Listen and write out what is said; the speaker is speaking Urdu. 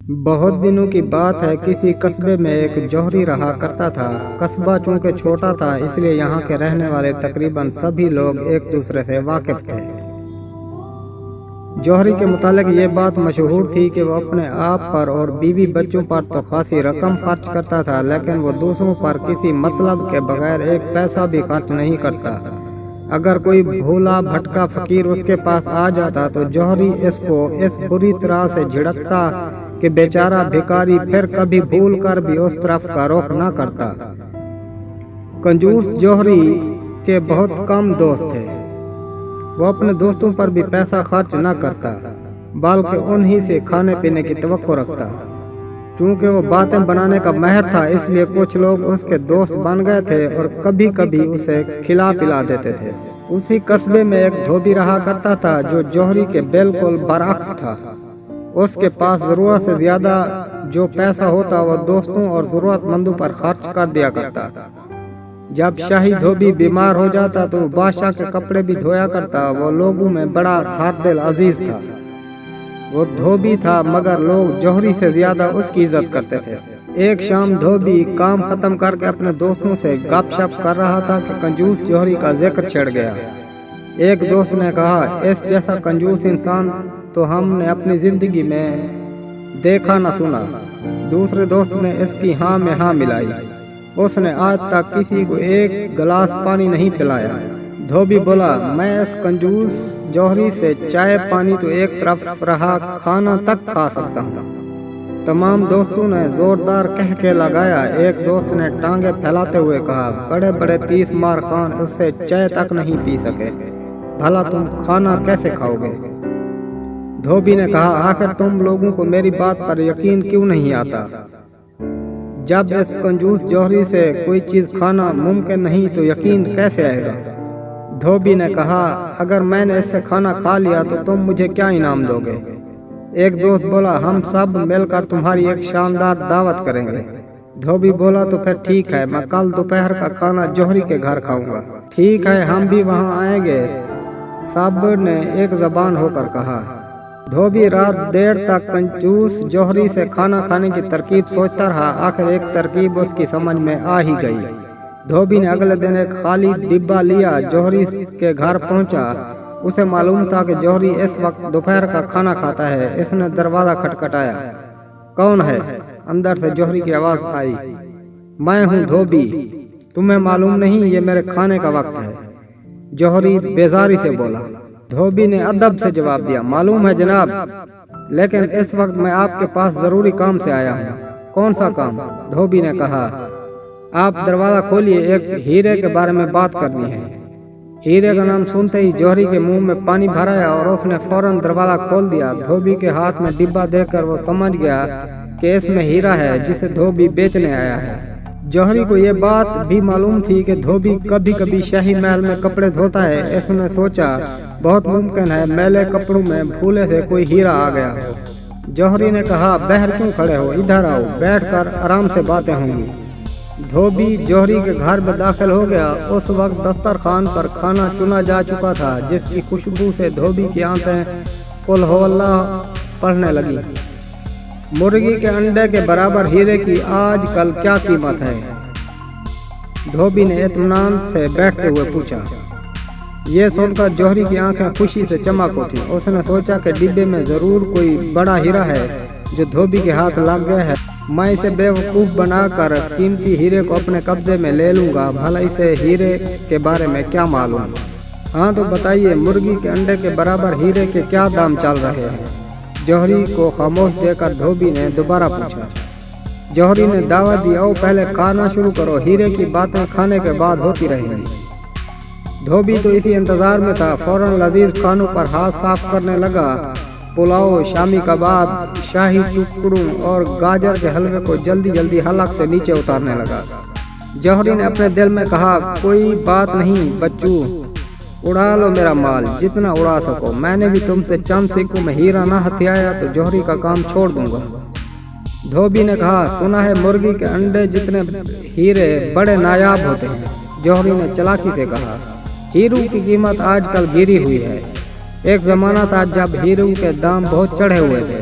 بہت دنوں کی بات ہے، کسی قصبے میں ایک جوہری رہا کرتا تھا۔ قصبہ چونکہ چھوٹا تھا، اس لیے یہاں کے رہنے والے تقریباً سبھی لوگ ایک دوسرے سے واقف تھے۔ جوہری کے متعلق یہ بات مشہور تھی کہ وہ اپنے آپ پر اور بیوی بچوں پر تو خاصی رقم خرچ کرتا تھا، لیکن وہ دوسروں پر کسی مطلب کے بغیر ایک پیسہ بھی خرچ نہیں کرتا۔ اگر کوئی بھولا بھٹکا فقیر اس کے پاس آ جاتا تو جوہری اس کو اس بری طرح سے جھڑکتا کہ بیچارہ بھکاری پھر کبھی بھول کر بھی اس طرف کا رخ نہ کرتا۔ کنجوس جوہری کے بہت کم دوست تھے۔ وہ اپنے دوستوں پر بھی پیسہ خرچ نہ کرتا، بلکہ انہی سے کھانے پینے کی توقع رکھتا۔ چونکہ وہ باتیں بنانے کا ماہر تھا، اس لیے کچھ لوگ اس کے دوست بن گئے تھے اور کبھی کبھی اسے کھلا پلا دیتے تھے۔ اسی قصبے میں ایک دھوبی رہا کرتا تھا جو جوہری کے بالکل برعکس تھا۔ اس کے پاس ضرورت سے زیادہ جو پیسہ ہوتا وہ دوستوں اور ضرورت مندوں پر خرچ کر دیا کرتا۔ جب شاہی دھوبی بیمار ہو جاتا تو بادشاہ کے کپڑے بھی دھویا کرتا۔ وہ لوگوں میں بڑا ہر دل عزیز تھا۔ وہ دھوبی تھا مگر لوگ جوہری سے زیادہ اس کی عزت کرتے تھے۔ ایک شام دھوبی کام ختم کر کے اپنے دوستوں سے گپ شپ کر رہا تھا کہ کنجوس جوہری کا ذکر چھڑ گیا۔ ایک دوست نے کہا، اس جیسا کنجوس انسان تو ہم نے اپنی زندگی میں دیکھا نہ سنا۔ دوسرے دوست نے اس کی ہاں میں ہاں ملائی۔ اس نے آج تک کسی کو ایک گلاس پانی نہیں پلایا۔ دھوبی بولا، میں اس کنجوس جوہری سے چائے پانی تو ایک طرف رہا، کھانا تک کھا سکتا ہوں۔ تمام دوستوں نے زوردار کہکے لگایا۔ ایک دوست نے ٹانگیں پھیلاتے ہوئے کہا، بڑے بڑے 30 مار خان اس سے چائے تک نہیں پی سکے، بھلا تم کھانا کیسے کھاؤ گے؟ دھوبی نے کہا، آخر تم لوگوں کو میری بات پر یقین کیوں نہیں آتا؟ جب اس کنجوس جوہری سے کوئی چیز کھانا ممکن نہیں تو یقین کیسے آئے گا؟ دھوبی نے کہا، اگر میں نے اس سے کھانا کھا لیا تو تم مجھے کیا انعام دو گے؟ ایک دوست بولا، ہم سب مل کر تمہاری ایک شاندار دعوت کریں گے۔ دھوبی بولا، تو پھر ٹھیک ہے، میں کل دوپہر کا کھانا جوہری کے گھر کھاؤں گا۔ ٹھیک ہے، ہم بھی وہاں آئیں گے، سب نے ایک زبان ہو کر کہا۔ دھوبی رات دیر تک کنجوس جوہری سے کھانا کھانے کی ترکیب سوچتا رہا۔ آخر ایک ترکیب اس کی سمجھ میں آ ہی گئی۔ دھوبی نے اگلے دن ایک خالی ڈبہ لیا، جوہری کے گھر پہنچا۔ اسے معلوم تھا کہ جوہری اس وقت دوپہر کا کھانا کھاتا ہے۔ اس نے دروازہ کھٹکھٹایا۔ کون ہے؟ اندر سے جوہری کی آواز آئی، میں ہوں دھوبی، تمہیں معلوم نہیں یہ میرے کھانے کا وقت ہے؟ جوہری بیزاری سے بولا۔ دھوبی نے ادب سے جواب دیا، معلوم ہے جناب، لیکن اس وقت میں آپ کے پاس ضروری کام سے آیا ہوں۔ کون سا کام؟ دھوبی نے کہا، آپ دروازہ کھولیے، ایک ہیرے کے بارے میں بات کرنی ہے۔ ہیرے کا نام سنتے ہی جوہری کے منہ میں پانی بھر آیا اور اس نے فوراً دروازہ کھول دیا۔ دھوبی کے ہاتھ میں ڈبہ دیکھ کر وہ سمجھ گیا کہ اس میں ہیرا ہے جسے دھوبی بیچنے آیا ہے۔ جوہری کو یہ بات بھی معلوم تھی کہ دھوبی کبھی کبھی شاہی محل میں کپڑے دھوتا ہے۔ اس نے سوچا، بہت ممکن ہے میلے کپڑوں میں بھولے سے کوئی ہیرا آ گیا ہو۔ جوہری نے کہا، باہر کیوں کھڑے ہو، ادھر آؤ، بیٹھ کر آرام سے باتیں ہوں گی۔ دھوبی جوہری کے گھر میں داخل ہو گیا۔ اس وقت دسترخوان پر کھانا چنا جا چکا تھا، جس کی خوشبو سے دھوبی کی آنکھیں قل ہو اللہ پڑھنے لگی۔ مرغی کے انڈے کے برابر ہیرے کی آج کل کیا قیمت ہے؟ دھوبی نے اطمینان سے بیٹھتے ہوئے پوچھا۔ یہ سن کر جوہری کی آنکھیں خوشی سے چمک اٹھی۔ اس نے سوچا کہ ڈبے میں ضرور کوئی بڑا ہیرا ہے جو دھوبی کے ہاتھ لگ گیا ہے۔ میں اسے بے وقوف بنا کر قیمتی ہیرے کو اپنے قبضے میں لے لوں گا، بھلا اسے ہیرے کے بارے میں کیا معلوم؟ ہاں تو بتائیے، مرغی کے انڈے کے برابر ہیرے کے کیا دام چل رہے ہیں؟ جوہری کو خاموش دے کر دھوبی نے دوبارہ پوچھا۔ جوہری نے دعوت دی، او پہلے کھانا شروع کرو، ہیرے کی باتیں کھانے کے بعد ہوتی رہیں گی۔ دھوبی تو اسی انتظار میں تھا، فوراً لذیذ کھانوں پر ہاتھ صاف کرنے لگا۔ پلاؤ، شامی کباب، شاہی ٹکڑوں اور گاجر کے حلوے کو جلدی جلدی حلق سے نیچے اتارنے لگا۔ جوہری نے اپنے دل میں کہا، کوئی بات نہیں بچوں، اڑا لو میرا مال، جتنا اڑا سکو۔ میں نے بھی تم سے چند سکوں میں ہیرا نہ ہتھیایا تو جوہری کا کام چھوڑ دوں گا۔ دھوبی نے کہا، سنا ہے مرغی کے انڈے جتنے ہیرے بڑے نایاب ہوتے ہیں۔ جوہری نے چلاکی سے کہا، ہیروں کی قیمت آج کل گری ہوئی ہے۔ ایک زمانہ تھا جب ہیروں کے دام بہت چڑھے ہوئے تھے۔